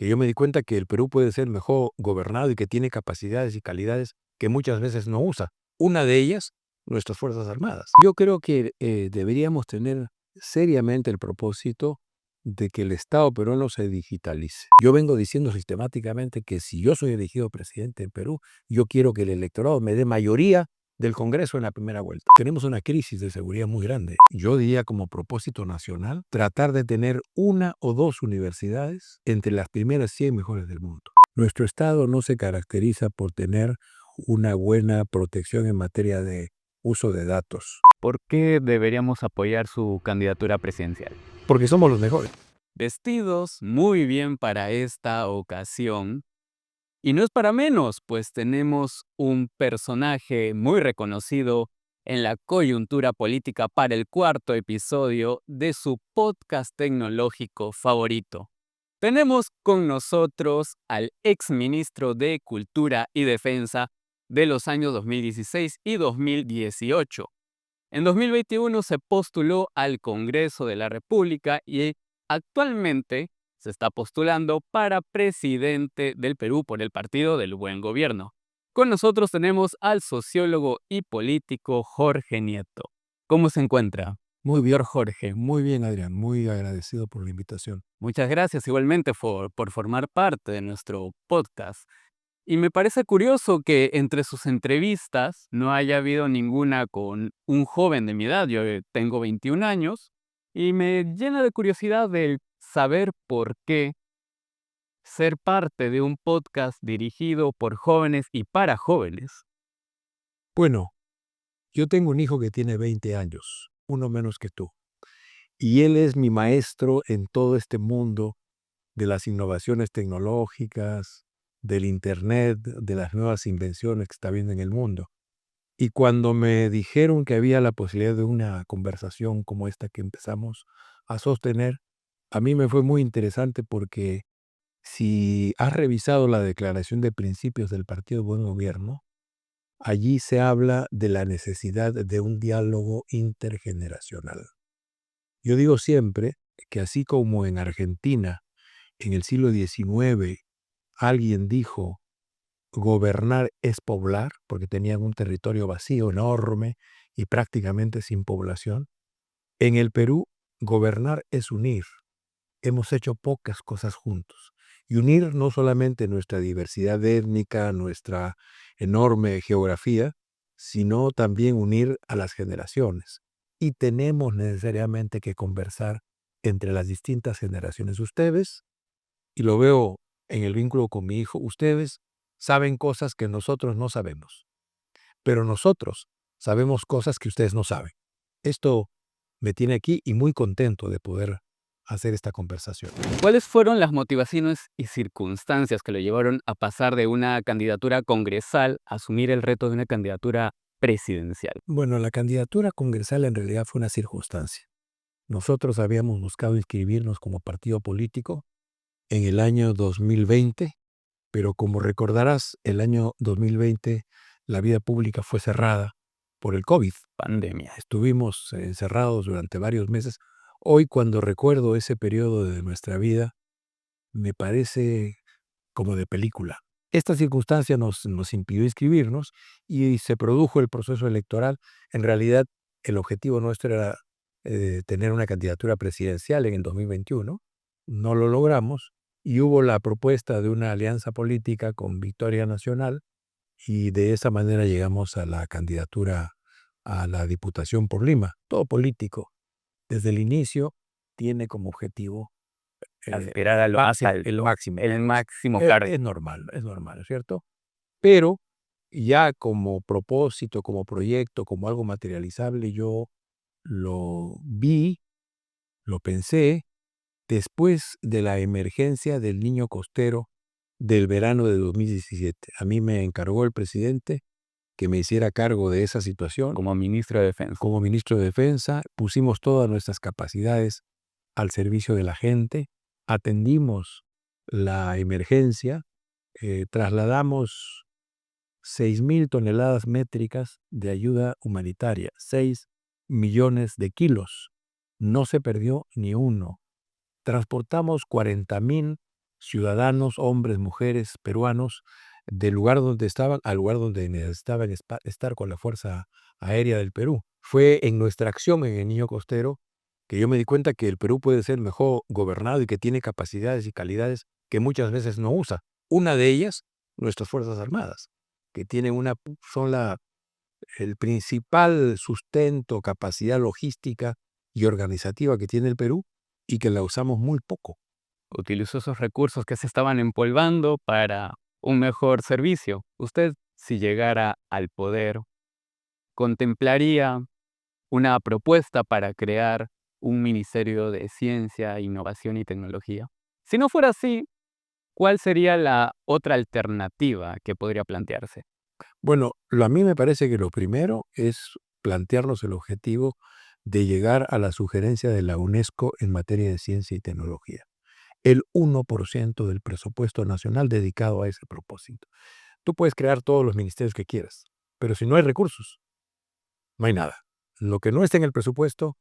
que yo me di cuenta que el Perú puede ser mejor gobernado y que tiene capacidades y calidades que muchas veces no usa. Una de ellas, nuestras Fuerzas Armadas. Yo creo que deberíamos tener seriamente el propósito de que el Estado peruano se digitalice. Yo vengo diciendo sistemáticamente que si yo soy elegido presidente en Perú, yo quiero que el electorado me dé mayoría del Congreso en la primera vuelta. Tenemos una crisis de seguridad muy grande. Yo diría como propósito nacional tratar de tener una o dos universidades entre las primeras 100 mejores del mundo. Nuestro Estado no se caracteriza por tener una buena protección en materia de uso de datos. ¿Por qué deberíamos apoyar su candidatura presidencial? Porque somos los mejores. Vestidos muy bien para esta ocasión. Y no es para menos, pues tenemos un personaje muy reconocido en la coyuntura política para el cuarto episodio de su podcast tecnológico favorito. Tenemos con nosotros al exministro de Cultura y Defensa de los años 2016 y 2018. En 2021 se postuló al Congreso de la República y actualmente se está postulando para presidente del Perú por el Partido del Buen Gobierno. Con nosotros tenemos al sociólogo y político Jorge Nieto. ¿Cómo se encuentra? Muy bien, Jorge. Muy bien, Adrián. Muy agradecido por la invitación. Muchas gracias igualmente por formar parte de nuestro podcast. Y me parece curioso que entre sus entrevistas no haya habido ninguna con un joven de mi edad. Yo tengo 21 años y me llena de curiosidad el saber por qué ser parte de un podcast dirigido por jóvenes y para jóvenes. Bueno, yo tengo un hijo que tiene 20 años, uno menos que tú. Y él es mi maestro en todo este mundo de las innovaciones tecnológicas, del Internet, de las nuevas invenciones que está habiendo en el mundo. Y cuando me dijeron que había la posibilidad de una conversación como esta que empezamos a sostener, a mí me fue muy interesante porque si has revisado la declaración de principios del Partido Buen Gobierno, allí se habla de la necesidad de un diálogo intergeneracional. Yo digo siempre que así como en Argentina, en el siglo XIX, alguien dijo, gobernar es poblar, porque tenían un territorio vacío enorme y prácticamente sin población. En el Perú, gobernar es unir. Hemos hecho pocas cosas juntos. Y unir no solamente nuestra diversidad étnica, nuestra enorme geografía, sino también unir a las generaciones. Y tenemos necesariamente que conversar entre las distintas generaciones. Ustedes, y lo veo en el vínculo con mi hijo, ustedes saben cosas que nosotros no sabemos, pero nosotros sabemos cosas que ustedes no saben. Esto me tiene aquí y muy contento de poder hacer esta conversación. ¿Cuáles fueron las motivaciones y circunstancias que lo llevaron a pasar de una candidatura congresal a asumir el reto de una candidatura presidencial? Bueno, la candidatura congresal en realidad fue una circunstancia. Nosotros habíamos buscado inscribirnos como partido político en el año 2020, pero como recordarás, el año 2020 la vida pública fue cerrada por el COVID. Pandemia. Estuvimos encerrados durante varios meses. Hoy, cuando recuerdo ese periodo de nuestra vida, me parece como de película. Esta circunstancia nos impidió inscribirnos y se produjo el proceso electoral. En realidad, el objetivo nuestro era tener una candidatura presidencial en el 2021. No lo logramos y hubo la propuesta de una alianza política con Victoria Nacional y de esa manera llegamos a la candidatura a la Diputación por Lima. Todo político, desde el inicio, tiene como objetivo Aspirar a lo más alto, el máximo. el máximo Es cargo. es normal, ¿cierto? Pero ya como propósito, como proyecto, como algo materializable, yo lo vi, lo pensé, después de la emergencia del niño costero del verano de 2017. A mí me encargó el presidente que me hiciera cargo de esa situación. Como ministro de Defensa. Como ministro de Defensa, pusimos todas nuestras capacidades al servicio de la gente, atendimos la emergencia, trasladamos 6.000 toneladas métricas de ayuda humanitaria, 6 millones de kilos. No se perdió ni uno. Transportamos 40.000 ciudadanos, hombres, mujeres, peruanos, del lugar donde estaban al lugar donde necesitaban estar con la Fuerza Aérea del Perú. Fue en nuestra acción en el Niño Costero que yo me di cuenta que el Perú puede ser mejor gobernado y que tiene capacidades y calidades que muchas veces no usa. Una de ellas, nuestras Fuerzas Armadas, que tienen el principal sustento, capacidad logística y organizativa que tiene el Perú y que la usamos muy poco. Utilizó esos recursos que se estaban empolvando para un mejor servicio. Usted, si llegara al poder, ¿contemplaría una propuesta para crear un ministerio de ciencia, innovación y tecnología? Si no fuera así, ¿cuál sería la otra alternativa que podría plantearse? Bueno, a mí me parece que lo primero es plantearnos el objetivo de llegar a la sugerencia de la UNESCO en materia de ciencia y tecnología. El 1% del presupuesto nacional dedicado a ese propósito. Tú puedes crear todos los ministerios que quieras, pero si no hay recursos, no hay nada. Lo que no está en el presupuesto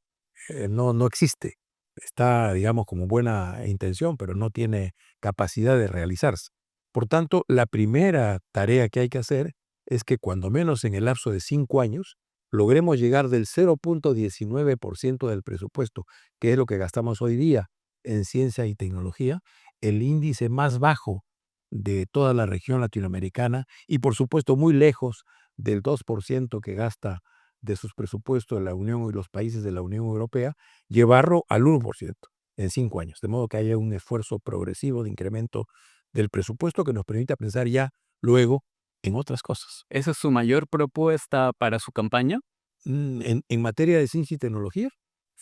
no existe. Está, digamos, como buena intención, pero no tiene capacidad de realizarse. Por tanto, la primera tarea que hay que hacer es que cuando menos en el lapso de 5 años logremos llegar del 0.19% del presupuesto, que es lo que gastamos hoy día en ciencia y tecnología, el índice más bajo de toda la región latinoamericana y por supuesto muy lejos del 2% que gasta de sus presupuestos de la Unión y los países de la Unión Europea, llevarlo al 1% en 5 años, de modo que haya un esfuerzo progresivo de incremento del presupuesto que nos permita pensar ya luego en otras cosas. ¿Esa es su mayor propuesta para su campaña? En materia de ciencia y tecnología,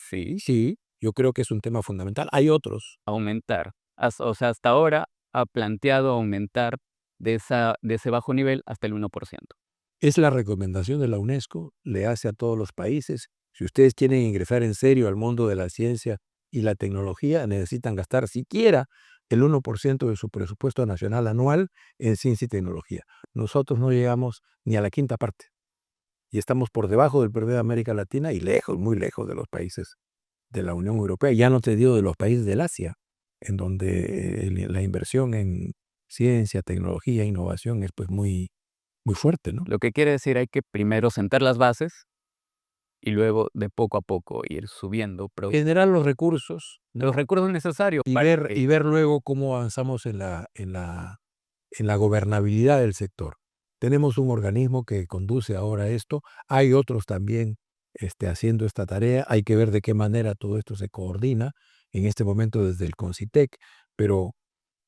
Sí, sí, yo creo que es un tema fundamental. Hay otros. aumentar. O sea, hasta ahora ha planteado aumentar de ese bajo nivel hasta el 1%. Es la recomendación de la UNESCO, le hace a todos los países. Si ustedes quieren ingresar en serio al mundo de la ciencia y la tecnología, necesitan gastar siquiera el 1% de su presupuesto nacional anual en ciencia y tecnología. Nosotros no llegamos ni a la quinta parte y estamos por debajo del promedio de América Latina y lejos, muy lejos de los países de la Unión Europea. Ya no te digo de los países del Asia, en donde la inversión en ciencia, tecnología, innovación es pues muy, muy fuerte, ¿no? Lo que quiere decir hay que primero sentar las bases y luego de poco a poco ir subiendo Generar los recursos, los ¿no? recursos necesarios Y para ver, que y ver luego cómo avanzamos en la gobernabilidad del sector. Tenemos un organismo que conduce ahora esto, hay otros también haciendo esta tarea, hay que ver de qué manera todo esto se coordina, en este momento desde el CONCITEC, pero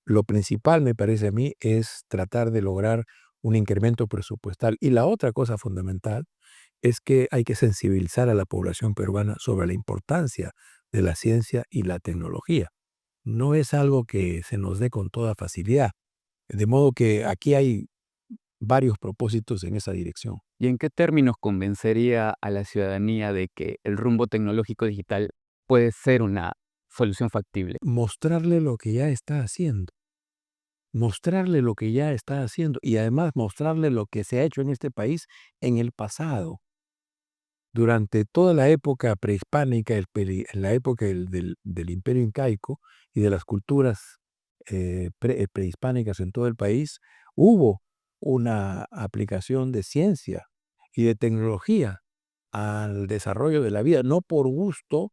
lo principal, me parece a mí, es tratar de lograr un incremento presupuestal. Y la otra cosa fundamental es que hay que sensibilizar a la población peruana sobre la importancia de la ciencia y la tecnología. No es algo que se nos dé con toda facilidad, de modo que aquí hay varios propósitos en esa dirección. ¿Y en qué términos convencería a la ciudadanía de que el rumbo tecnológico digital puede ser una solución factible? Mostrarle lo que ya está haciendo, mostrarle lo que ya está haciendo y además mostrarle lo que se ha hecho en este país en el pasado. Durante toda la época prehispánica, en la época del Imperio Incaico y de las culturas prehispánicas en todo el país, hubo una aplicación de ciencia y de tecnología al desarrollo de la vida. No por gusto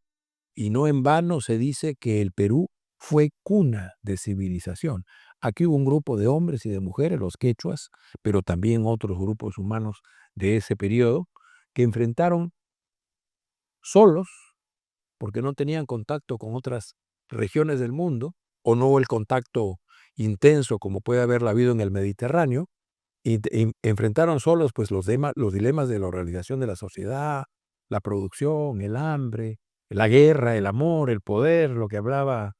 y no en vano se dice que el Perú fue cuna de civilización. Aquí hubo un grupo de hombres y de mujeres, los quechuas, pero también otros grupos humanos de ese periodo, que enfrentaron solos, porque no tenían contacto con otras regiones del mundo, o no el contacto intenso como puede haberlo habido en el Mediterráneo, y enfrentaron solos pues los dilemas de la organización de la sociedad, la producción, el hambre, la guerra, el amor, el poder, lo que hablaba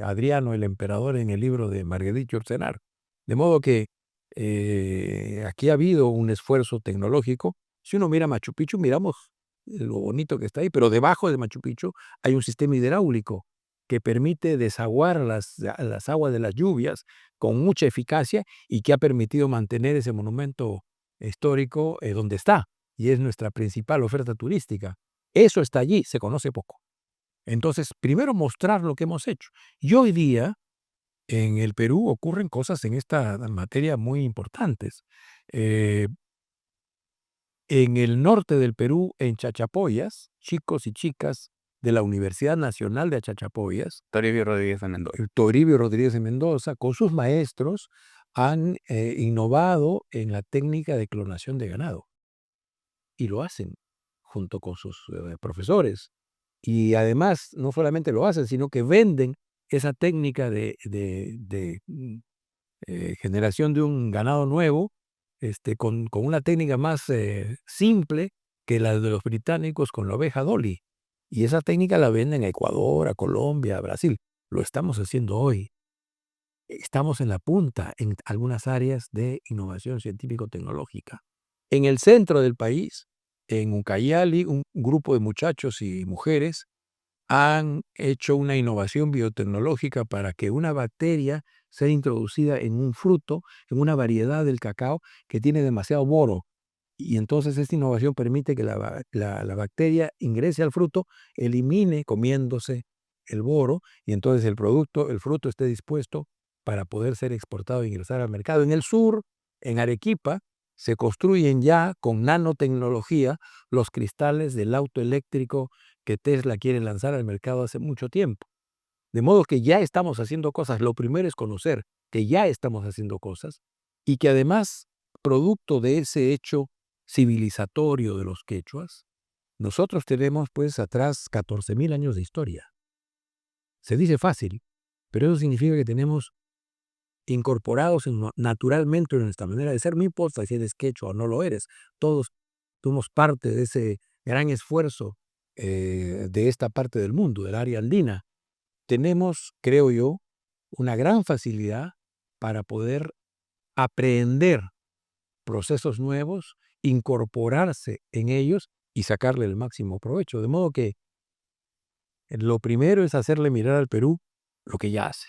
Adriano, el emperador, en el libro de Marguerite Yourcenar. De modo que aquí ha habido un esfuerzo tecnológico. Si uno mira Machu Picchu, miramos lo bonito que está ahí, pero debajo de Machu Picchu hay un sistema hidráulico que permite desaguar las aguas de las lluvias con mucha eficacia y que ha permitido mantener ese monumento histórico donde está, y es nuestra principal oferta turística. Eso está allí, se conoce poco. Entonces, primero mostrar lo que hemos hecho. Y hoy día En el Perú ocurren cosas en esta materia muy importantes. Eh, en el norte del Perú, en Chachapoyas, chicos y chicas de la Universidad Nacional de Chachapoyas, Toribio Rodríguez de Mendoza. el Toribio Rodríguez de Mendoza, con sus maestros, han innovado en la técnica de clonación de ganado. Y lo hacen junto con sus profesores. Y además, no solamente lo hacen, sino que venden esa técnica de generación de un ganado nuevo, con una técnica más simple que la de los británicos con la oveja Dolly. Y esa técnica la venden a Ecuador, a Colombia, a Brasil. Lo estamos haciendo hoy. Estamos en la punta en algunas áreas de innovación científico-tecnológica. En el centro del país, en Ucayali, un grupo de muchachos y mujeres han hecho una innovación biotecnológica para que una bacteria sea introducida en un fruto, en una variedad del cacao que tiene demasiado boro. Y entonces esta innovación permite que la bacteria ingrese al fruto, elimine comiéndose el boro, y entonces el fruto esté dispuesto para poder ser exportado e ingresar al mercado. En el sur, en Arequipa, se construyen ya con nanotecnología los cristales del auto eléctrico que Tesla quiere lanzar al mercado hace mucho tiempo. De modo que ya estamos haciendo cosas. Lo primero es conocer que ya estamos haciendo cosas y que además, producto de ese hecho civilizatorio de los quechuas, nosotros tenemos pues atrás 14.000 años de historia. Se dice fácil, pero eso significa que tenemos incorporados naturalmente en nuestra manera de ser. No importa si eres quechua o no lo eres, todos somos parte de ese gran esfuerzo de esta parte del mundo, del área andina. Tenemos, creo yo, una gran facilidad para poder aprender procesos nuevos, incorporarse en ellos y sacarle el máximo provecho. De modo que lo primero es hacerle mirar al Perú lo que ya hace,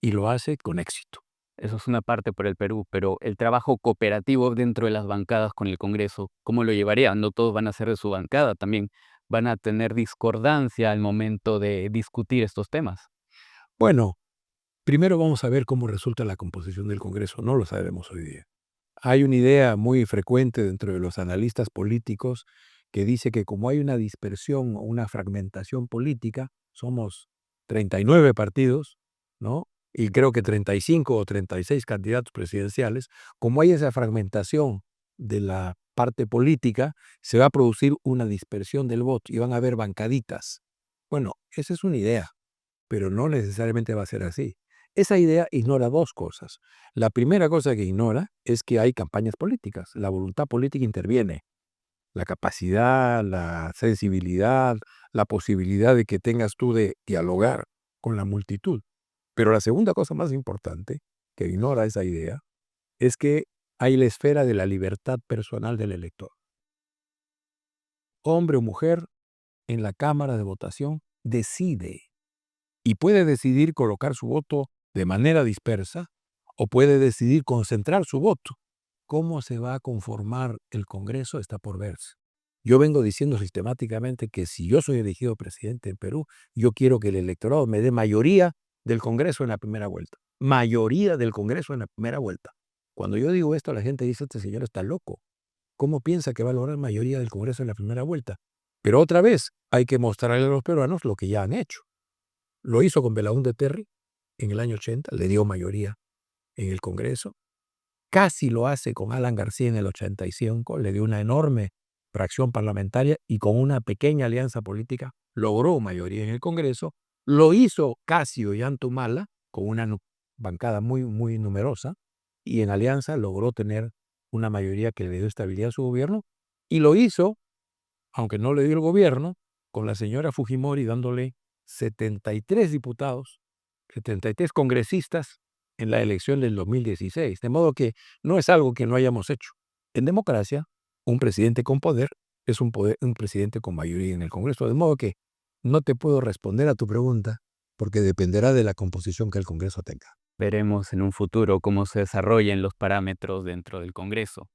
y lo hace con éxito. Eso es una parte por el Perú, pero el trabajo cooperativo dentro de las bancadas con el Congreso, ¿cómo lo llevaría? No todos van a ser de su bancada, también van a tener discordancia al momento de discutir estos temas. Bueno, primero vamos a ver cómo resulta la composición del Congreso. No lo sabemos hoy día. Hay una idea muy frecuente dentro de los analistas políticos que dice que como hay una dispersión o una fragmentación política, somos 39 partidos, ¿no? Y creo que 35 o 36 candidatos presidenciales. Como hay esa fragmentación de la parte política, se va a producir una dispersión del voto y van a haber bancaditas. Bueno, esa es una idea, pero no necesariamente va a ser así. Esa idea ignora dos cosas. La primera cosa que ignora es que hay campañas políticas. La voluntad política interviene. La capacidad, la sensibilidad, la posibilidad de que tengas tú de dialogar con la multitud. Pero la segunda cosa más importante, que ignora esa idea, es que hay la esfera de la libertad personal del elector. Hombre o mujer, en la cámara de votación, decide. Y puede decidir colocar su voto de manera dispersa o puede decidir concentrar su voto. ¿Cómo se va a conformar el Congreso? Está por verse. Yo vengo diciendo sistemáticamente que si yo soy elegido presidente en Perú, yo quiero que el electorado me dé mayoría del Congreso en la primera vuelta. Mayoría del Congreso en la primera vuelta. Cuando yo digo esto, la gente dice, este señor está loco. ¿Cómo piensa que va a lograr mayoría del Congreso en la primera vuelta? Pero otra vez, hay que mostrarle a los peruanos lo que ya han hecho. Lo hizo con Belaúnde Terry en el año 80, le dio mayoría en el Congreso. Casi lo hace con Alan García en el 85, le dio una enorme fracción parlamentaria y con una pequeña alianza política logró mayoría en el Congreso. Lo hizo casi Ollanta con una bancada muy, muy numerosa y en alianza logró tener una mayoría que le dio estabilidad a su gobierno. Y lo hizo, aunque no le dio el gobierno, con la señora Fujimori dándole 73 diputados, 73 congresistas en la elección del 2016. De modo que no es algo que no hayamos hecho. En democracia, un presidente con poder es un presidente con mayoría en el Congreso. De modo que no te puedo responder a tu pregunta porque dependerá de la composición que el Congreso tenga. Veremos en un futuro cómo se desarrollan los parámetros dentro del Congreso.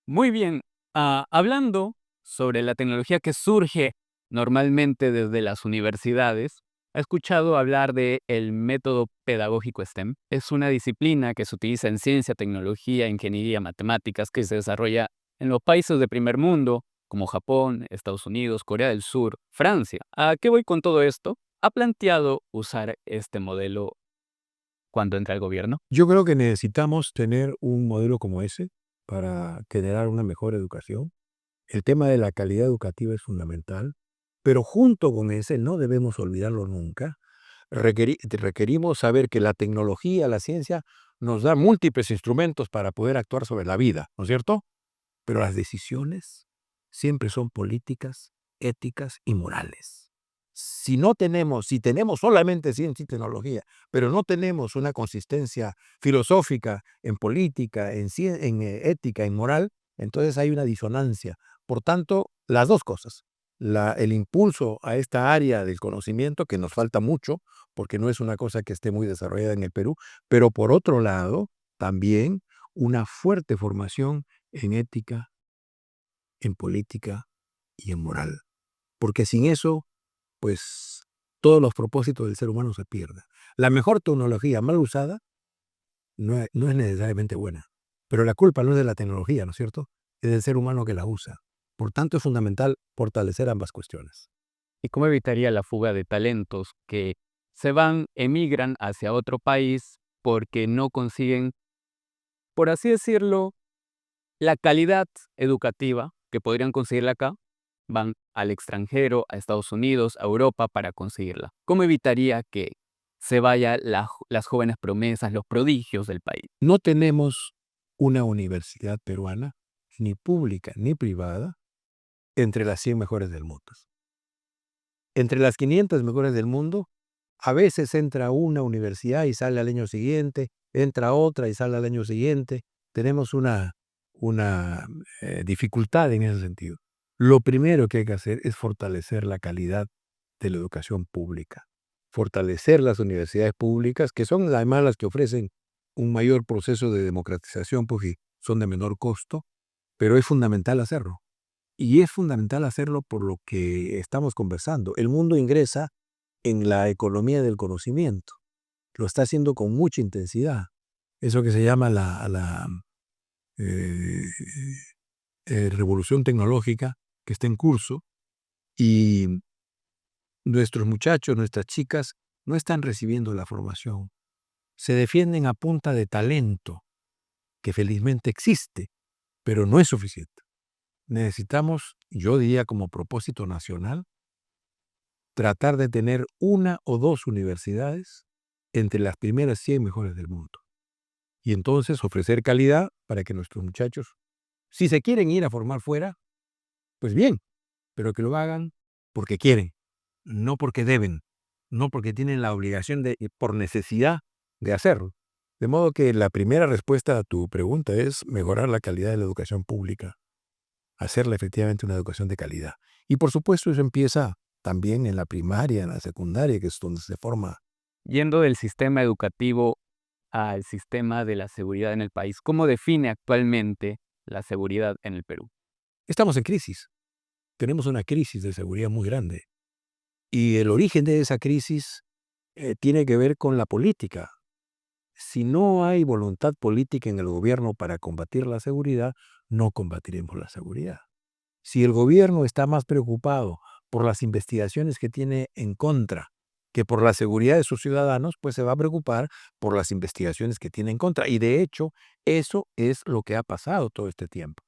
Muy bien, hablando sobre la tecnología que surge normalmente desde las universidades, ¿Ha escuchado hablar de el método pedagógico STEM? Es una disciplina que se utiliza en ciencia, tecnología, ingeniería, matemáticas, que se desarrolla en los países de primer mundo, como Japón, Estados Unidos, Corea del Sur, Francia. ¿A qué voy con todo esto? ¿Ha planteado usar este modelo cuando entra al gobierno? Yo creo que necesitamos tener un modelo como ese para generar una mejor educación. El tema de la calidad educativa es fundamental, pero junto con ese, no debemos olvidarlo nunca, requerimos saber que la tecnología, la ciencia, nos da múltiples instrumentos para poder actuar sobre la vida, ¿no es cierto? Pero las decisiones siempre son políticas, éticas y morales. Si tenemos solamente ciencia y tecnología, pero no tenemos una consistencia filosófica en política, en ética, en moral, entonces hay una disonancia. Por tanto, las dos cosas. El impulso a esta área del conocimiento, que nos falta mucho, porque no es una cosa que esté muy desarrollada en el Perú, pero por otro lado, también una fuerte formación en ética, en política y en moral. Porque sin eso, pues todos los propósitos del ser humano se pierden. La mejor tecnología mal usada no es necesariamente buena, pero la culpa no es de la tecnología, ¿no es cierto? Es del ser humano que la usa. Por tanto, es fundamental fortalecer ambas cuestiones. ¿Y cómo evitaría la fuga de talentos que se van, emigran hacia otro país porque no consiguen, por así decirlo, la calidad educativa que podrían conseguirla acá? Van al extranjero, a Estados Unidos, a Europa para conseguirla. ¿Cómo evitaría que se vayan las jóvenes promesas, los prodigios del país? No tenemos una universidad peruana, ni pública ni privada, entre las 100 mejores del mundo. Entre las 500 mejores del mundo, a veces entra una universidad y sale al año siguiente, entra otra y sale al año siguiente. Tenemos una dificultad en ese sentido. Lo primero que hay que hacer es fortalecer la calidad de la educación pública, fortalecer las universidades públicas, que son además las que ofrecen un mayor proceso de democratización porque son de menor costo, pero es fundamental hacerlo. Y es fundamental hacerlo por lo que estamos conversando. El mundo ingresa en la economía del conocimiento. Lo está haciendo con mucha intensidad. Eso que se llama la eh, revolución tecnológica que está en curso, y nuestros muchachos, nuestras chicas, no están recibiendo la formación. Se defienden a punta de talento, que felizmente existe, pero no es suficiente. Necesitamos, yo diría como propósito nacional, tratar de tener una o dos universidades entre las primeras 100 mejores del mundo. Y entonces ofrecer calidad para que nuestros muchachos, si se quieren ir a formar fuera, pues bien, pero que lo hagan porque quieren, no porque deben, no porque tienen la obligación por necesidad de hacerlo. De modo que la primera respuesta a tu pregunta es mejorar la calidad de la educación pública, hacerla efectivamente una educación de calidad. Y por supuesto eso empieza también en la primaria, en la secundaria, que es donde se forma. Yendo del sistema educativo al sistema de la seguridad en el país, ¿cómo define actualmente la seguridad en el Perú? Estamos en crisis, tenemos una crisis de seguridad muy grande. Y el origen de esa crisis tiene que ver con la política. Si no hay voluntad política en el gobierno para combatir la seguridad, no combatiremos la seguridad. Si el gobierno está más preocupado por las investigaciones que tiene en contra que por la seguridad de sus ciudadanos, pues se va a preocupar por las investigaciones que tiene en contra. Y de hecho, eso es lo que ha pasado todo este tiempo.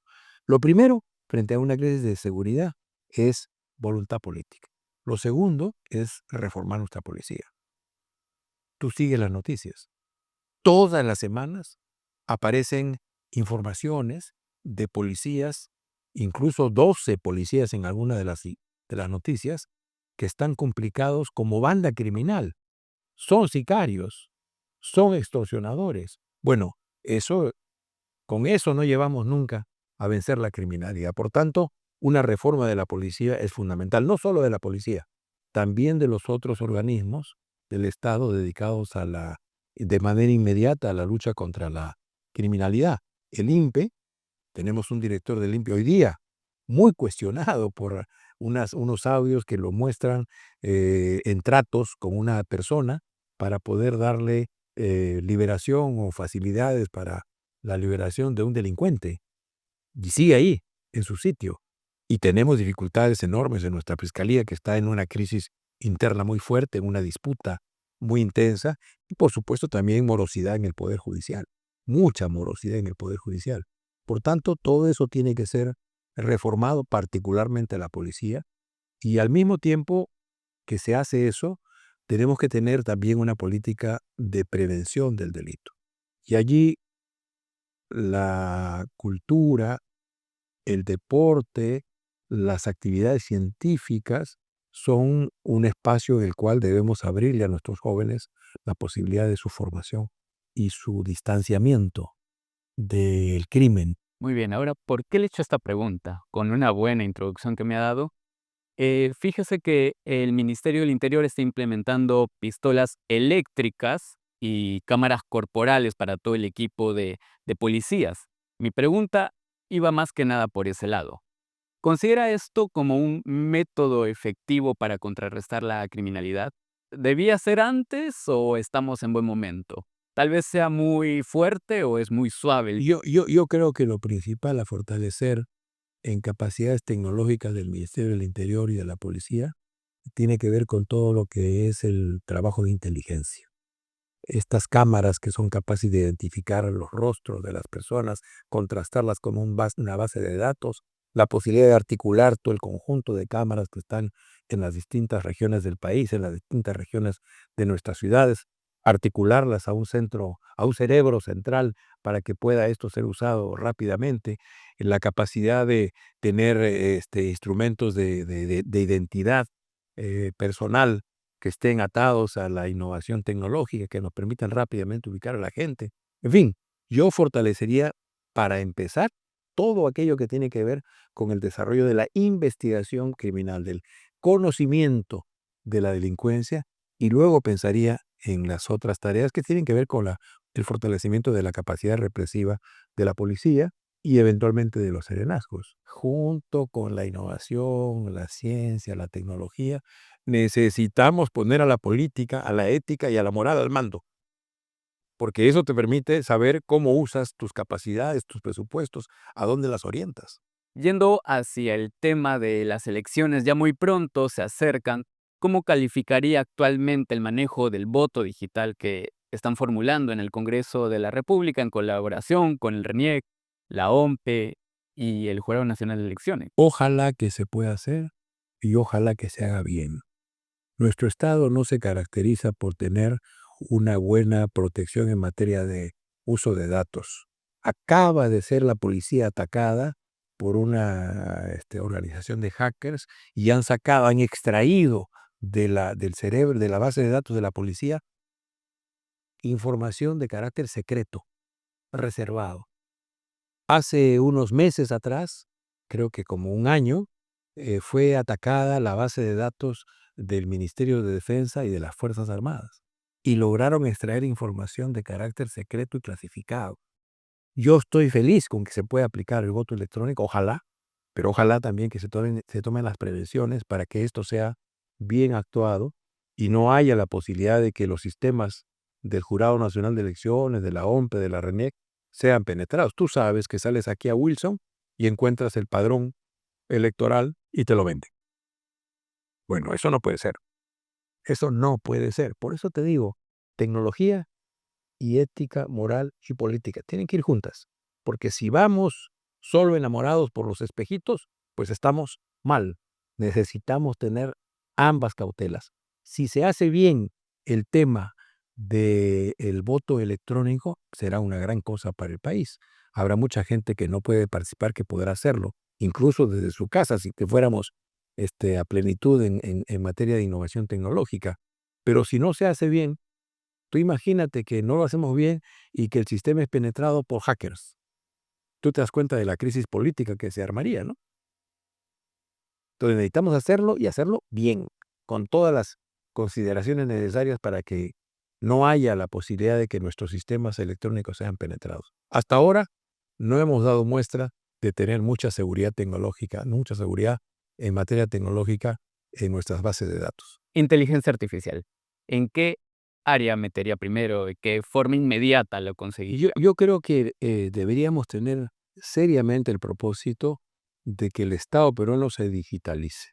Lo primero, frente a una crisis de seguridad, es voluntad política. Lo segundo es reformar nuestra policía. Tú sigues las noticias. Todas las semanas aparecen informaciones de policías, incluso 12 policías en alguna de las noticias, que están complicados como banda criminal. Son sicarios, son extorsionadores. Bueno, con eso no llevamos nunca a vencer la criminalidad. Por tanto, una reforma de la policía es fundamental, no solo de la policía, también de los otros organismos del Estado dedicados de manera inmediata a la lucha contra la criminalidad. El INPE, tenemos un director del INPE hoy día muy cuestionado por unos audios que lo muestran en tratos con una persona para poder darle liberación o facilidades para la liberación de un delincuente. Y sigue ahí, en su sitio. Y tenemos dificultades enormes en nuestra fiscalía, que está en una crisis interna muy fuerte, en una disputa muy intensa, y por supuesto también morosidad en el Poder Judicial, mucha morosidad en el Poder Judicial. Por tanto, todo eso tiene que ser reformado, particularmente la policía, y al mismo tiempo que se hace eso, tenemos que tener también una política de prevención del delito. Y allí la cultura, el deporte, las actividades científicas son un espacio en el cual debemos abrirle a nuestros jóvenes la posibilidad de su formación y su distanciamiento del crimen. Muy bien, ahora, ¿por qué le he hecho esta pregunta? Con una buena introducción que me ha dado, fíjese que el Ministerio del Interior está implementando pistolas eléctricas y cámaras corporales para todo el equipo de policías. Mi pregunta iba más que nada por ese lado. ¿Considera esto como un método efectivo para contrarrestar la criminalidad? ¿Debía ser antes o estamos en buen momento? Tal vez sea muy fuerte o es muy suave Yo creo que lo principal a fortalecer en capacidades tecnológicas del Ministerio del Interior y de la policía tiene que ver con todo lo que es el trabajo de inteligencia. Estas cámaras que son capaces de identificar los rostros de las personas, contrastarlas con una base de datos, la posibilidad de articular todo el conjunto de cámaras que están en las distintas regiones del país, en las distintas regiones de nuestras ciudades, articularlas a un centro, a un cerebro central para que pueda esto ser usado rápidamente, la capacidad de tener instrumentos de identidad personal que estén atados a la innovación tecnológica, que nos permitan rápidamente ubicar a la gente. En fin, yo fortalecería, para empezar, todo aquello que tiene que ver con el desarrollo de la investigación criminal, del conocimiento de la delincuencia, y luego pensaría en las otras tareas que tienen que ver con el fortalecimiento de la capacidad represiva de la policía y eventualmente de los serenazgos, junto con la innovación, la ciencia, la tecnología. Necesitamos poner a la política, a la ética y a la moral al mando, porque eso te permite saber cómo usas tus capacidades, tus presupuestos, a dónde las orientas. Yendo hacia el tema de las elecciones, ya muy pronto se acercan, ¿cómo calificaría actualmente el manejo del voto digital que están formulando en el Congreso de la República en colaboración con el RENIEC, la OMPE y el Jurado Nacional de Elecciones? Ojalá que se pueda hacer y ojalá que se haga bien. Nuestro Estado no se caracteriza por tener una buena protección en materia de uso de datos. Acaba de ser la policía atacada por una organización de hackers y han extraído del cerebro, de la base de datos de la policía, información de carácter secreto, reservado. Hace unos meses atrás, creo que como un año, fue atacada la base de datos del Ministerio de Defensa y de las Fuerzas Armadas, y lograron extraer información de carácter secreto y clasificado. Yo estoy feliz con que se pueda aplicar el voto electrónico, ojalá, pero ojalá también que se tomen las prevenciones para que esto sea bien actuado y no haya la posibilidad de que los sistemas del Jurado Nacional de Elecciones, de la OMPE, de la RENIEC, sean penetrados. Tú sabes que sales aquí a Wilson y encuentras el padrón electoral y te lo venden. Bueno, eso no puede ser. Eso no puede ser. Por eso te digo, tecnología y ética, moral y política tienen que ir juntas. Porque si vamos solo enamorados por los espejitos, pues estamos mal. Necesitamos tener ambas cautelas. Si se hace bien el tema del voto electrónico, será una gran cosa para el país. Habrá mucha gente que no puede participar, que podrá hacerlo, incluso desde su casa, si que fuéramos a plenitud en materia de innovación tecnológica. Pero si no se hace bien, tú imagínate que no lo hacemos bien y que el sistema es penetrado por hackers. Tú te das cuenta de la crisis política que se armaría, ¿no? Entonces necesitamos hacerlo y hacerlo bien, con todas las consideraciones necesarias para que no haya la posibilidad de que nuestros sistemas electrónicos sean penetrados. Hasta ahora no hemos dado muestra de tener mucha seguridad tecnológica, mucha seguridad en materia tecnológica en nuestras bases de datos. Inteligencia artificial. ¿En qué área metería primero? ¿De qué forma inmediata lo Y conseguiría? yo creo que deberíamos tener seriamente el propósito de que el Estado peruano se digitalice,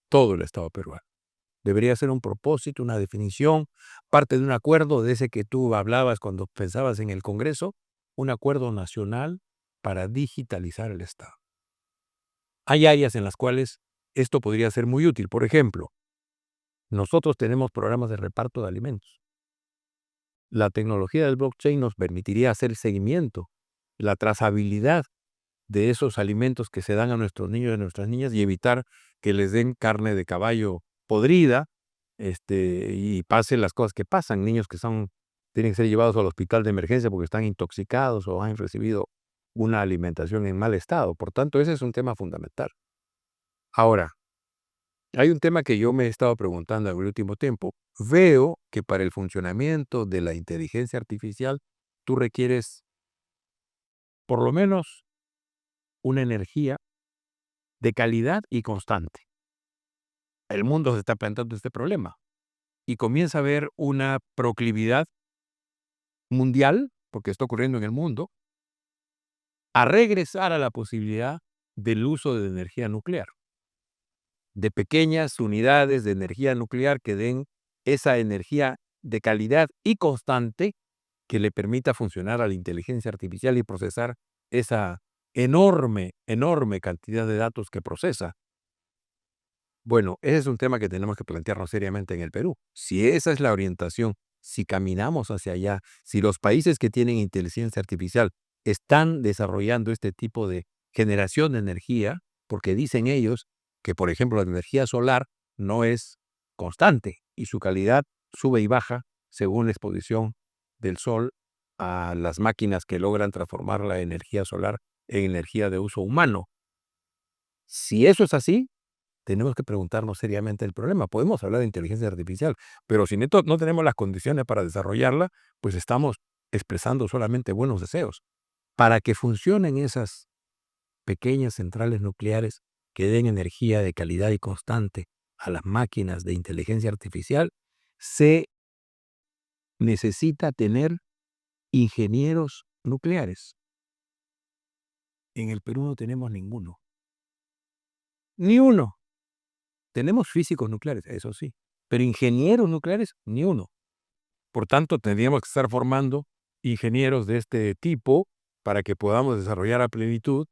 todo el Estado peruano. Debería ser un propósito, una definición, parte de un acuerdo de ese que tú hablabas cuando pensabas en el Congreso, un acuerdo nacional para digitalizar el Estado. Hay áreas en las cuales esto podría ser muy útil. Por ejemplo, nosotros tenemos programas de reparto de alimentos. La tecnología del blockchain nos permitiría hacer seguimiento, la trazabilidad de esos alimentos que se dan a nuestros niños y a nuestras niñas y evitar que les den carne de caballo podrida, y pasen las cosas que pasan, niños que tienen que ser llevados al hospital de emergencia porque están intoxicados o han recibido una alimentación en mal estado. Por tanto, ese es un tema fundamental. Ahora, hay un tema que yo me he estado preguntando en el último tiempo. Veo que para el funcionamiento de la inteligencia artificial, tú requieres por lo menos una energía de calidad y constante. El mundo se está planteando este problema y comienza a haber una proclividad mundial, porque está ocurriendo en el mundo, a regresar a la posibilidad del uso de energía nuclear, de pequeñas unidades de energía nuclear que den esa energía de calidad y constante que le permita funcionar a la inteligencia artificial y procesar esa enorme, enorme cantidad de datos que procesa. Bueno, ese es un tema que tenemos que plantearnos seriamente en el Perú. Si esa es la orientación, si caminamos hacia allá, si los países que tienen inteligencia artificial están desarrollando este tipo de generación de energía, porque dicen ellos que, por ejemplo, la energía solar no es constante y su calidad sube y baja según la exposición del sol a las máquinas que logran transformar la energía solar en energía de uso humano. Si eso es así, tenemos que preguntarnos seriamente el problema. Podemos hablar de inteligencia artificial, pero si no tenemos las condiciones para desarrollarla, pues estamos expresando solamente buenos deseos. Para que funcionen esas pequeñas centrales nucleares que den energía de calidad y constante a las máquinas de inteligencia artificial, se necesita tener ingenieros nucleares. En el Perú no tenemos ninguno. Ni uno. Tenemos físicos nucleares, eso sí, pero ingenieros nucleares, ni uno. Por tanto, tendríamos que estar formando ingenieros de este tipo para que podamos desarrollar a plenitud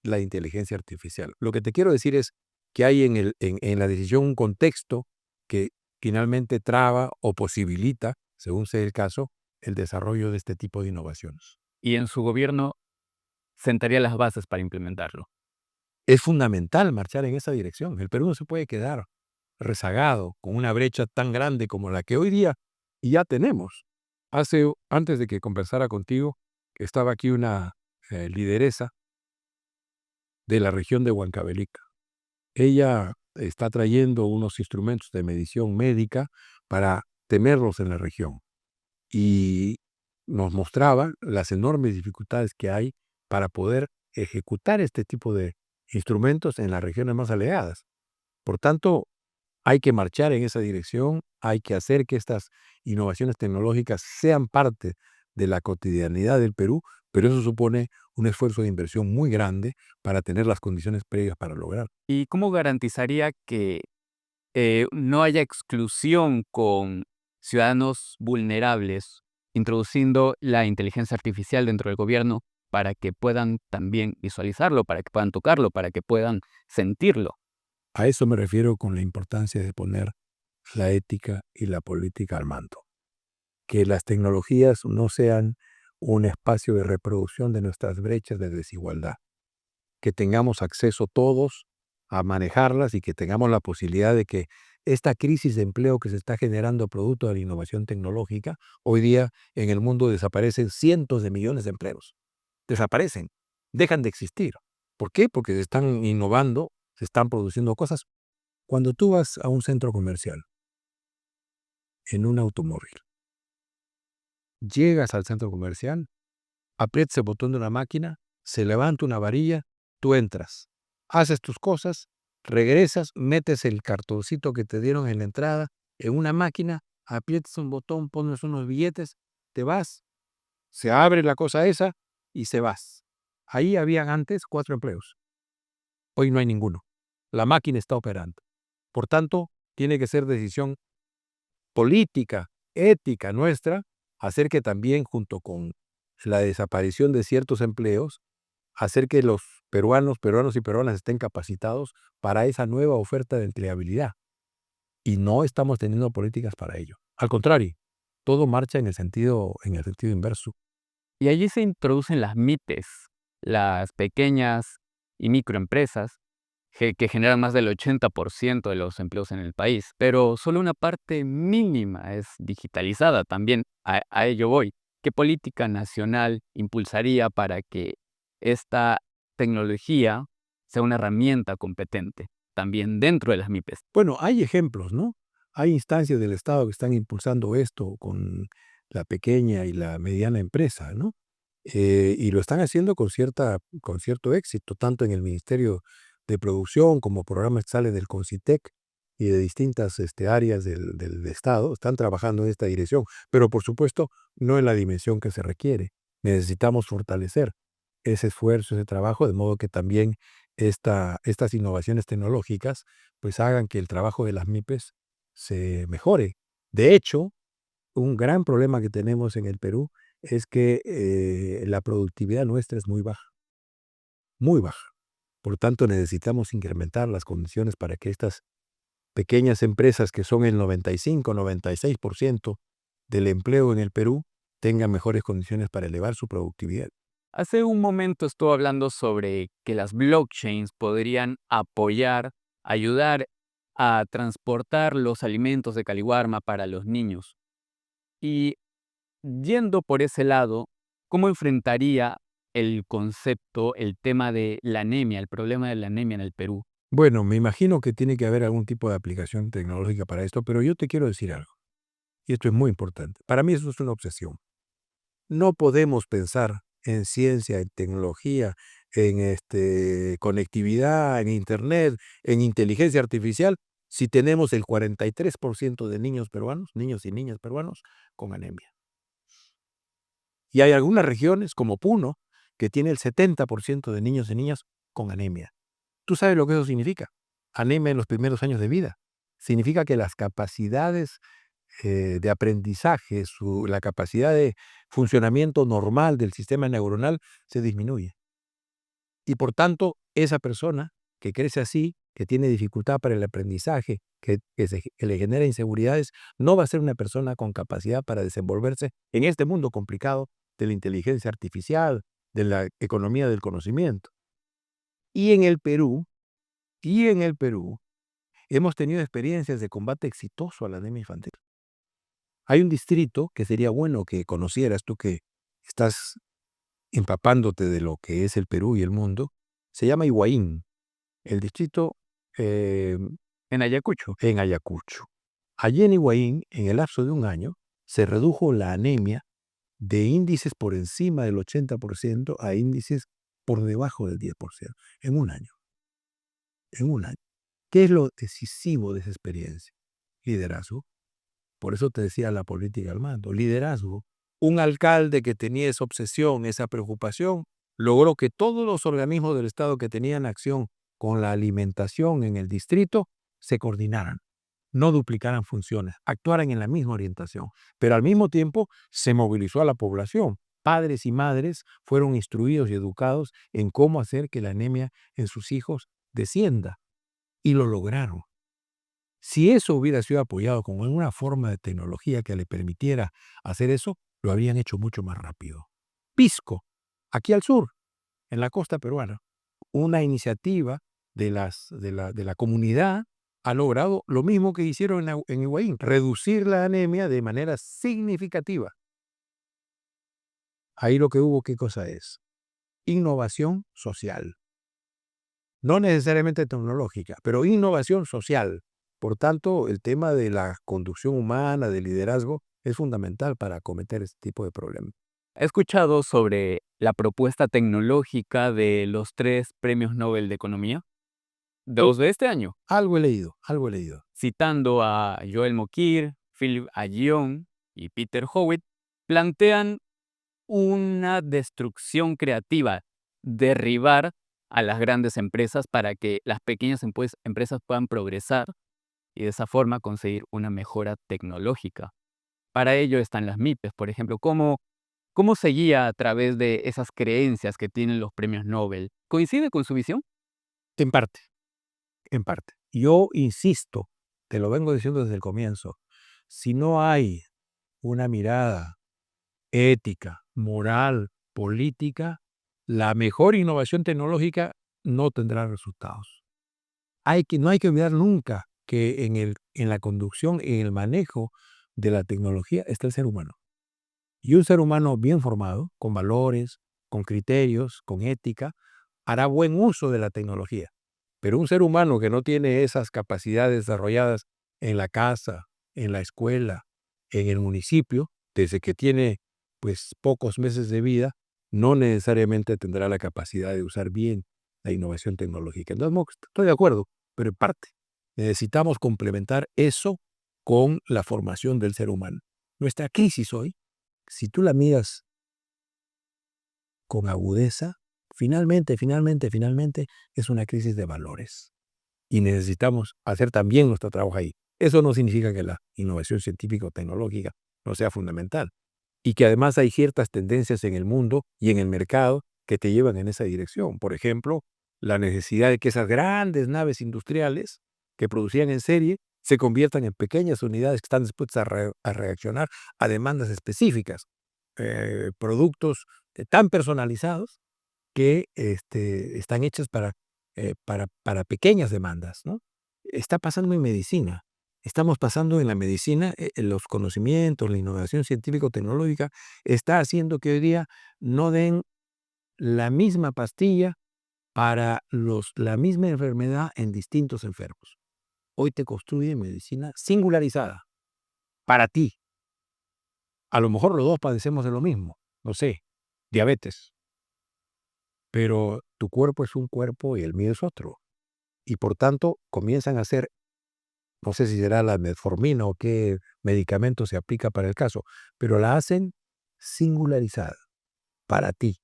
la inteligencia artificial. Lo que te quiero decir es que hay en la decisión un contexto que finalmente traba o posibilita, según sea el caso, el desarrollo de este tipo de innovaciones. Y en su gobierno sentaría las bases para implementarlo. Es fundamental marchar en esa dirección. El Perú no se puede quedar rezagado con una brecha tan grande como la que hoy día ya tenemos. Antes de que conversara contigo, estaba aquí una lideresa de la región de Huancavelica. Ella está trayendo unos instrumentos de medición médica para tenerlos en la región y nos mostraba las enormes dificultades que hay para poder ejecutar este tipo de instrumentos en las regiones más alejadas. Por tanto, hay que marchar en esa dirección, hay que hacer que estas innovaciones tecnológicas sean parte de la cotidianidad del Perú, pero eso supone un esfuerzo de inversión muy grande para tener las condiciones previas para lograr. ¿Y cómo garantizaría que no haya exclusión con ciudadanos vulnerables, introduciendo la inteligencia artificial dentro del gobierno para que puedan también visualizarlo, para que puedan tocarlo, para que puedan sentirlo? A eso me refiero con la importancia de poner la ética y la política al mando. Que las tecnologías no sean un espacio de reproducción de nuestras brechas de desigualdad. Que tengamos acceso todos a manejarlas y que tengamos la posibilidad de que esta crisis de empleo que se está generando producto de la innovación tecnológica, hoy día en el mundo desaparecen cientos de millones de empleos. Desaparecen, dejan de existir. ¿Por qué? Porque se están innovando, se están produciendo cosas. Cuando tú vas a un centro comercial, en un automóvil, llegas al centro comercial, aprietas el botón de una máquina, se levanta una varilla, tú entras, haces tus cosas regresas, metes el cartoncito que te dieron en la entrada en una máquina, aprietas un botón, pones unos billetes, te vas, se abre la cosa esa y se vas. Ahí habían antes 4 empleos. Hoy no hay ninguno. La máquina está operando. Por tanto, tiene que ser decisión política, ética nuestra, hacer que también, junto con la desaparición de ciertos empleos, hacer que los peruanos y peruanas estén capacitados para esa nueva oferta de empleabilidad. Y no estamos teniendo políticas para ello. Al contrario, todo marcha en el sentido inverso. Y allí se introducen las MIPES, las pequeñas y microempresas, que generan más del 80% de los empleos en el país, pero solo una parte mínima es digitalizada también. A ello voy. ¿Qué política nacional impulsaría para que esta tecnología sea una herramienta competente también dentro de las MIPES? Bueno, hay ejemplos, ¿no? Hay instancias del Estado que están impulsando esto con la pequeña y la mediana empresa, ¿no? Y lo están haciendo con cierto éxito, tanto en el Ministerio de Producción como programas que salen del CONCITEC y de distintas áreas del Estado, están trabajando en esta dirección, pero por supuesto no en la dimensión que se requiere. Necesitamos fortalecer ese esfuerzo, ese trabajo, de modo que también estas innovaciones tecnológicas pues hagan que el trabajo de las MIPES se mejore. De hecho, un gran problema que tenemos en el Perú es que la productividad nuestra es muy baja, muy baja. Por tanto, necesitamos incrementar las condiciones para que estas pequeñas empresas, que son el 95, 96% del empleo en el Perú, tengan mejores condiciones para elevar su productividad. Hace un momento estuve hablando sobre que las blockchains podrían ayudar a transportar los alimentos de Caliwarma para los niños. Y yendo por ese lado, ¿cómo enfrentaría el concepto, el tema de la anemia, el problema de la anemia en el Perú? Bueno, me imagino que tiene que haber algún tipo de aplicación tecnológica para esto, pero yo te quiero decir algo, y esto es muy importante. Para mí eso es una obsesión. No podemos pensar en ciencia, en tecnología, en conectividad, en Internet, en inteligencia artificial, si tenemos el 43% de niños peruanos, niños y niñas peruanos, con anemia. Y hay algunas regiones, como Puno, que tiene el 70% de niños y niñas con anemia. ¿Tú sabes lo que eso significa? Anemia en los primeros años de vida. Significa que las capacidades de aprendizaje, la capacidad de funcionamiento normal del sistema neuronal se disminuye. Y por tanto, esa persona que crece así, que tiene dificultad para el aprendizaje, que le genera inseguridades, no va a ser una persona con capacidad para desenvolverse en este mundo complicado de la inteligencia artificial, de la economía del conocimiento. Y en el Perú, hemos tenido experiencias de combate exitoso a la anemia infantil. Hay un distrito que sería bueno que conocieras tú, que estás empapándote de lo que es el Perú y el mundo. Se llama Higuaín, el distrito En Ayacucho. en Ayacucho. Allí en Higuaín, en el lapso de un año, se redujo la anemia de índices por encima del 80% a índices por debajo del 10%, en un año. En un año. ¿Qué es lo decisivo de esa experiencia? Liderazgo. Por eso te decía la política al mando, liderazgo. Un alcalde que tenía esa obsesión, esa preocupación, logró que todos los organismos del Estado que tenían acción con la alimentación en el distrito se coordinaran, no duplicaran funciones, actuaran en la misma orientación, pero al mismo tiempo se movilizó a la población. Padres y madres fueron instruidos y educados en cómo hacer que la anemia en sus hijos descienda, y lo lograron. Si eso hubiera sido apoyado con alguna forma de tecnología que le permitiera hacer eso, lo habrían hecho mucho más rápido. Pisco, aquí al sur, en la costa peruana, una iniciativa de la comunidad ha logrado lo mismo que hicieron en Higuaín, reducir la anemia de manera significativa. Ahí lo que hubo, ¿qué cosa es? Innovación social. No necesariamente tecnológica, pero innovación social. Por tanto, el tema de la conducción humana, del liderazgo, es fundamental para acometer este tipo de problemas. He escuchado sobre la propuesta tecnológica de los 3 premios Nobel de Economía. 2 de este año, Algo he leído, algo he leído. citando a Joel Mokyr, Philip Aghion y Peter Howitt, plantean una destrucción creativa, derribar a las grandes empresas para que las pequeñas empresas puedan progresar y de esa forma conseguir una mejora tecnológica. Para ello están las MIPES, por ejemplo. ¿Cómo se guía a través de esas creencias que tienen los premios Nobel? ¿Coincide con su visión? En parte, en parte. Yo insisto, te lo vengo diciendo desde el comienzo, si no hay una mirada ética, moral, política, la mejor innovación tecnológica no tendrá resultados. No hay que olvidar nunca que en la conducción, en el manejo de la tecnología está el ser humano. Y un ser humano bien formado, con valores, con criterios, con ética, hará buen uso de la tecnología. Pero un ser humano que no tiene esas capacidades desarrolladas en la casa, en la escuela, en el municipio, desde que tiene pues pocos meses de vida, no necesariamente tendrá la capacidad de usar bien la innovación tecnológica. Entonces, estoy de acuerdo, pero en parte. Necesitamos complementar eso con la formación del ser humano. Nuestra crisis hoy, si tú la miras con agudeza, finalmente, es una crisis de valores. Y necesitamos hacer también nuestro trabajo ahí. Eso no significa que la innovación científica o tecnológica no sea fundamental. Y que además hay ciertas tendencias en el mundo y en el mercado que te llevan en esa dirección. Por ejemplo, la necesidad de que esas grandes naves industriales que producían en serie se conviertan en pequeñas unidades que están dispuestas a reaccionar a demandas específicas. Productos tan personalizados que están hechas para pequeñas demandas, ¿no? Está pasando en medicina. Estamos pasando en la medicina, los conocimientos, la innovación científico-tecnológica está haciendo que hoy día no den la misma pastilla para la misma enfermedad en distintos enfermos. Hoy te construye medicina singularizada para ti. A lo mejor los dos padecemos de lo mismo, no sé, diabetes, pero tu cuerpo es un cuerpo y el mío es otro. Y por tanto comienzan a hacer, no sé si será la metformina o qué medicamento se aplica para el caso, pero la hacen singularizada, para ti,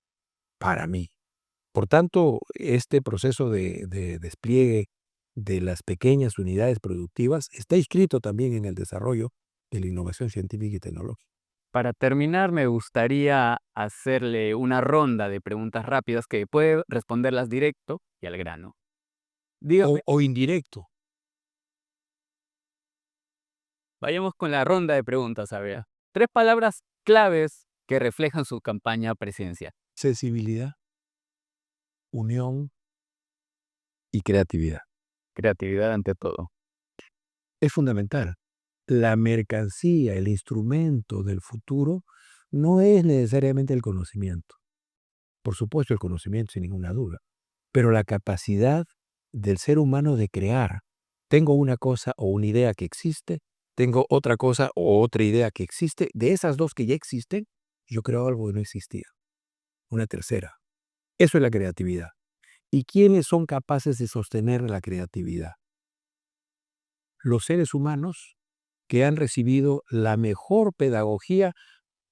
para mí. Por tanto, este proceso de despliegue de las pequeñas unidades productivas está inscrito también en el desarrollo de la innovación científica y tecnológica. Para terminar, me gustaría hacerle una ronda de preguntas rápidas que puede responderlas directo y al grano. Dígame, O indirecto, vayamos con la ronda de preguntas, a ver. 3 palabras claves que reflejan su campaña presidencial. sensibilidad, unión y creatividad. Creatividad ante todo. Es fundamental. La mercancía, el instrumento del futuro, no es necesariamente el conocimiento. Por supuesto, el conocimiento sin ninguna duda, pero la capacidad del ser humano de crear. Tengo una cosa o una idea que existe, tengo otra cosa o otra idea que existe. De esas dos que ya existen, yo creo algo que no existía. Una tercera. Eso es la creatividad. ¿Y quiénes son capaces de sostener la creatividad? Los seres humanos que han recibido la mejor pedagogía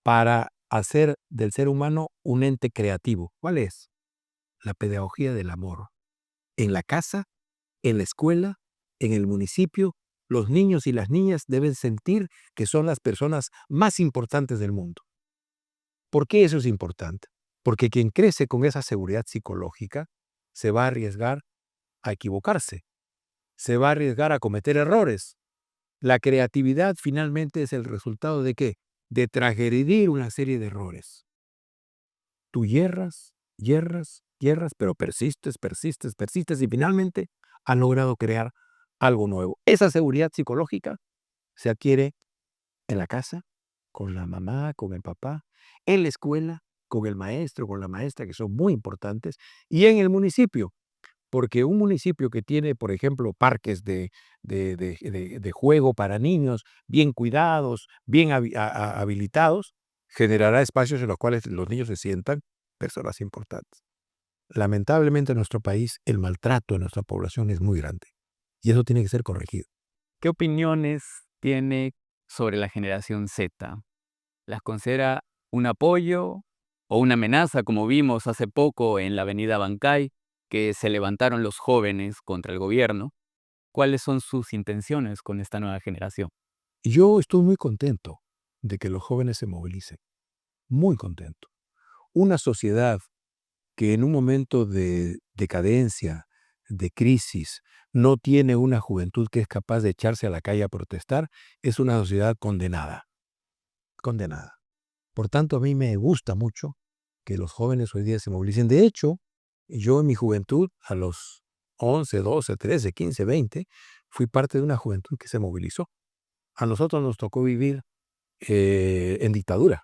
para hacer del ser humano un ente creativo. ¿Cuál es? La pedagogía del amor. En la casa, en la escuela, en el municipio, los niños y las niñas deben sentir que son las personas más importantes del mundo. ¿Por qué eso es importante? Porque quien crece con esa seguridad psicológica se va a arriesgar a equivocarse, se va a arriesgar a cometer errores. La creatividad finalmente es el resultado ¿de qué? De transgredir una serie de errores. Tú hierras, pero persistes y finalmente has logrado crear algo nuevo. Esa seguridad psicológica se adquiere en la casa, con la mamá, con el papá, en la escuela, con el maestro, con la maestra, que son muy importantes, y en el municipio. Porque un municipio que tiene, por ejemplo, parques de juego para niños, bien cuidados, bien habilitados, generará espacios en los cuales los niños se sientan personas importantes. lamentablemente en nuestro país el maltrato de nuestra población es muy grande y eso tiene que ser corregido. ¿Qué opiniones tiene sobre la generación Z? ¿Las considera un apoyo o una amenaza, como vimos hace poco en la avenida Bancay, que se levantaron los jóvenes contra el gobierno? ¿Cuáles son sus intenciones con esta nueva generación? Yo estoy muy contento de que los jóvenes se movilicen, muy contento. Una sociedad que en un momento de decadencia, de crisis, no tiene una juventud que es capaz de echarse a la calle a protestar, es una sociedad condenada, condenada. Por tanto, a mí me gusta mucho que los jóvenes hoy día se movilicen. De hecho, yo en mi juventud, a los 11, 12, 13, 15, 20, fui parte de una juventud que se movilizó. A nosotros nos tocó vivir en dictadura,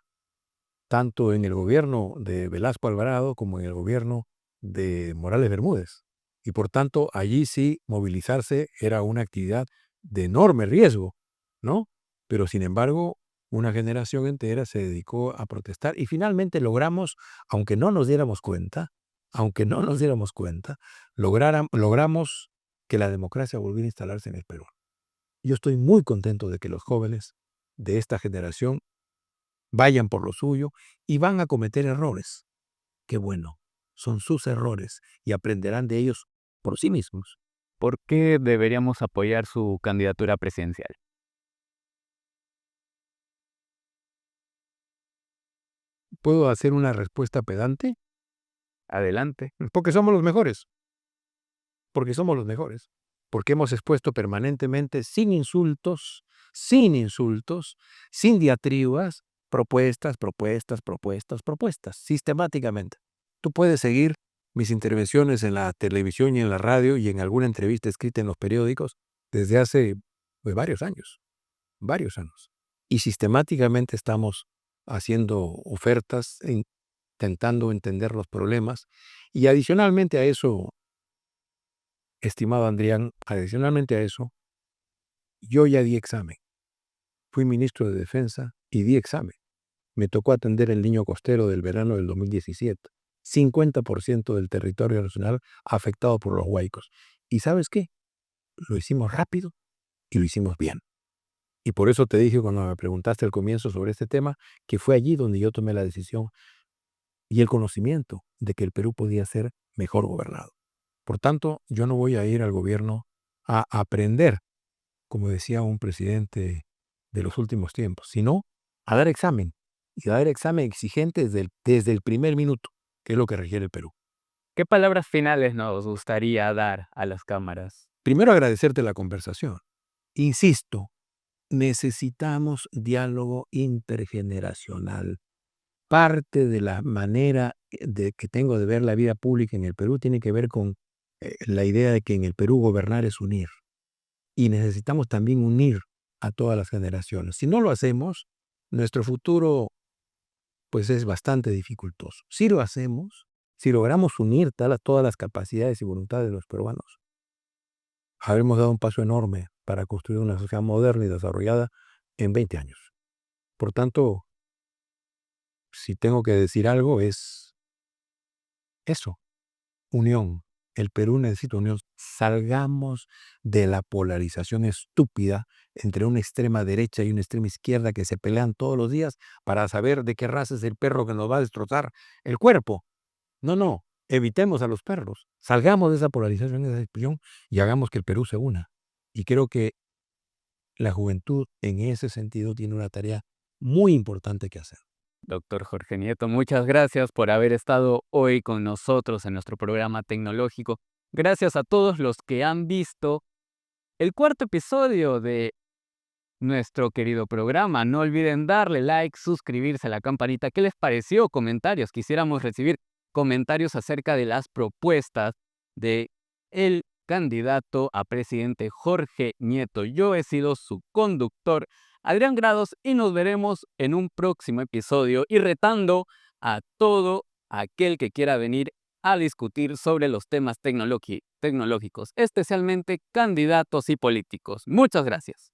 tanto en el gobierno de Velasco Alvarado como en el gobierno de Morales Bermúdez. Y por tanto, allí sí movilizarse era una actividad de enorme riesgo, ¿no? Pero sin embargo, una generación entera se dedicó a protestar y finalmente logramos, aunque no nos diéramos cuenta, logramos que la democracia volviera a instalarse en el Perú. Yo estoy muy contento de que los jóvenes de esta generación vayan por lo suyo y van a cometer errores. Qué bueno, son sus errores y aprenderán de ellos por sí mismos. ¿Por qué deberíamos apoyar su candidatura presidencial? ¿Puedo hacer una respuesta pedante? Adelante. Porque somos los mejores. Porque somos los mejores. Porque hemos expuesto permanentemente, sin insultos, sin diatribas, propuestas, sistemáticamente. Tú puedes seguir mis intervenciones en la televisión y en la radio y en alguna entrevista escrita en los periódicos desde hace varios años. Y sistemáticamente estamos haciendo ofertas, intentando entender los problemas. Y adicionalmente a eso, estimado Adrián, yo ya di examen. Fui ministro de Defensa y di examen. Me tocó atender el niño costero del verano del 2017. 50% del territorio nacional afectado por los huaicos. ¿Y sabes qué? Lo hicimos rápido y lo hicimos bien. Y por eso te dije cuando me preguntaste al comienzo sobre este tema, que fue allí donde yo tomé la decisión y el conocimiento de que el Perú podía ser mejor gobernado. Por tanto, yo no voy a ir al gobierno a aprender, como decía un presidente de los últimos tiempos, sino a dar examen, y a dar examen exigente desde el primer minuto, que es lo que requiere el Perú. ¿Qué palabras finales nos gustaría dar a las cámaras? Primero, agradecerte la conversación. Insisto, necesitamos diálogo intergeneracional. Parte de la manera que tengo de ver la vida pública en el Perú tiene que ver con la idea de que en el Perú gobernar es unir. Y necesitamos también unir a todas las generaciones. Si no lo hacemos, nuestro futuro pues es bastante dificultoso. Si lo hacemos, si logramos unir todas las capacidades y voluntades de los peruanos, habremos dado un paso enorme para construir una sociedad moderna y desarrollada en 20 años. Por tanto, si tengo que decir algo es eso, unión. El Perú necesita unión. Salgamos de la polarización estúpida entre una extrema derecha y una extrema izquierda que se pelean todos los días para saber de qué raza es el perro que nos va a destrozar el cuerpo. No, evitemos a los perros. Salgamos de esa polarización, de esa discusión y hagamos que el Perú se una. Y creo que la juventud en ese sentido tiene una tarea muy importante que hacer. Doctor Jorge Nieto, muchas gracias por haber estado hoy con nosotros en nuestro programa tecnológico. Gracias a todos los que han visto el cuarto episodio de nuestro querido programa. No olviden darle like, suscribirse a la campanita. ¿Qué les pareció? Comentarios. Quisiéramos recibir comentarios acerca de las propuestas de el candidato a presidente Jorge Nieto. Yo he sido su conductor, Adrián Grados, y nos veremos en un próximo episodio y retando a todo aquel que quiera venir a discutir sobre los temas tecnológicos, especialmente candidatos y políticos. Muchas gracias.